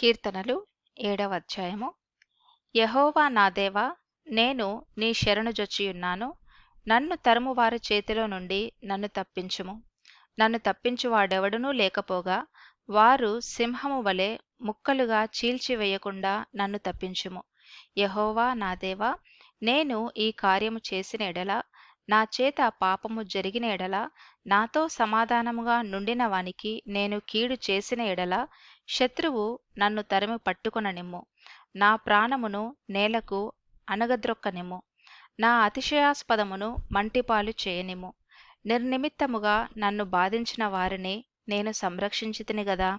కీర్తనలు 7వ అధ్యాయము. యెహోవా నా దేవా, నేను నీ శరణుజొచ్చియున్నాను. నన్ను తరుమువారి చేతిలో నుండి నన్ను తప్పించుము. నన్ను తప్పించువాడెవడునూ లేకపోగా వారు సింహము వలె ముక్కలుగా చీల్చివేయకుండా నన్ను తప్పించుము. యెహోవా నా దేవా, నేను ఈ కార్యము చేసిన ఎడల, నా చేత పాపము జరిగిన ఎడల, నాతో సమాధానముగా నుండిన వానికి నేను కీడు చేసిన ఎడల, శత్రువు నన్ను తరిమి పట్టుకొననిమ్ము. నా ప్రాణమును నేలకు అణగద్రొక్కనిమ్ము. నా అతిశయాస్పదమును మంటిపాలు చేయనిమ్ము. నిర్నిమిత్తముగా నన్ను బాధించిన వారిని నేను సంరక్షించితిని గదా.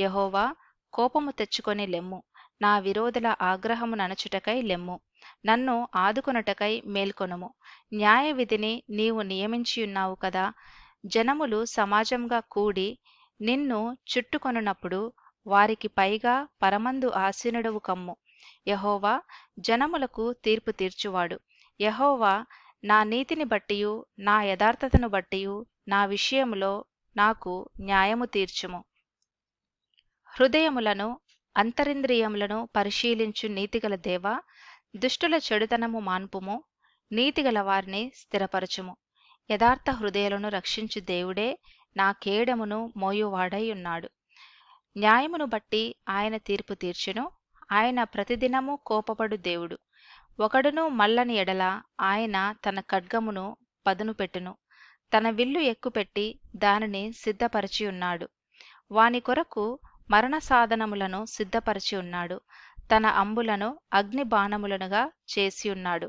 యెహోవా, కోపము తెచ్చుకొని లెమ్ము. నా విరోధుల ఆగ్రహము నణచుటకై లెమ్ము. నన్ను ఆదుకొనుటకై మేల్కొనుము. న్యాయవిధిని నీవు నియమించియున్నావు కదా. జనములు సమాజంగా కూడి నిన్ను చుట్టుకొనున్నప్పుడు వారికి పైగా పరమందు ఆసీనుడవు కమ్ము. యెహోవా జనములకు తీర్పు తీర్చువాడు. యెహోవా నా నీతిని బట్టియు నా యథార్థతను బట్టియు నా విషయములో నాకు న్యాయము తీర్చుము. హృదయములను అంతరింద్రియములను పరిశీలించు నీతిగల దేవా, దుష్టుల చెడుతనము మాన్పుము. నీతిగల వారిని స్థిరపరచుము. యథార్థ హృదయాలను రక్షించు దేవుడే నా కేడమును మోయువాడై ఉన్నాడు. న్యాయమును బట్టి ఆయన తీర్పు తీర్చును. ఆయన ప్రతిదినము కోపపడు దేవుడు. ఒకడును మల్లని ఎడల ఆయన తన ఖడ్గమును పదును పెట్టును. తన విల్లు ఎక్కుపెట్టి దానిని సిద్ధపరచి ఉన్నాడు. వాని కొరకు మరణ సాధనములను సిద్ధపరచి ఉన్నాడు. తన అంబులను అగ్ని బాణములనుగా చేసి ఉన్నాడు.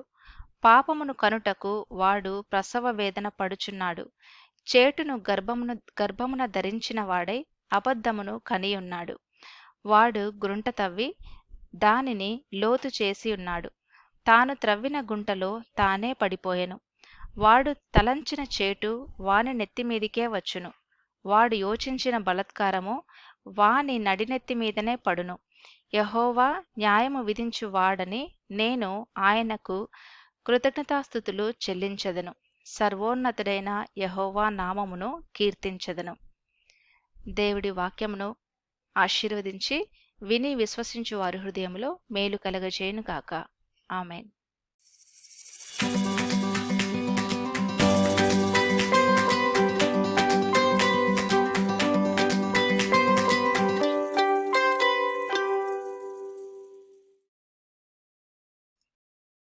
పాపమును కనుటకు వాడు ప్రసవ వేదన పడుచున్నాడు. చేటును గర్భమున ధరించిన వాడై అబద్ధమును కనియున్నాడు. వాడు గుంట తవ్వి దానిని లోతు చేసి ఉన్నాడు. తాను త్రవ్విన గుంటలో తానే పడిపోయెను. వాడు తలంచిన చేటు వాని నెత్తిమీదికే వచ్చును. వాడు యోచించిన బలాత్కారము వాని నడినెత్తి మీదనే పడును. యెహోవా న్యాయము విధించు వాడని నేను ఆయనకు కృతజ్ఞతాస్తుతులు చెల్లించెదను. సర్వోన్నతుడైన యెహోవా నామమును కీర్తించెదను. దేవుడి వాక్యమును ఆశీర్వదించి విని విశ్వసించు వారి హృదయములో మేలు కలగజేయును గాక. ఆమేన్.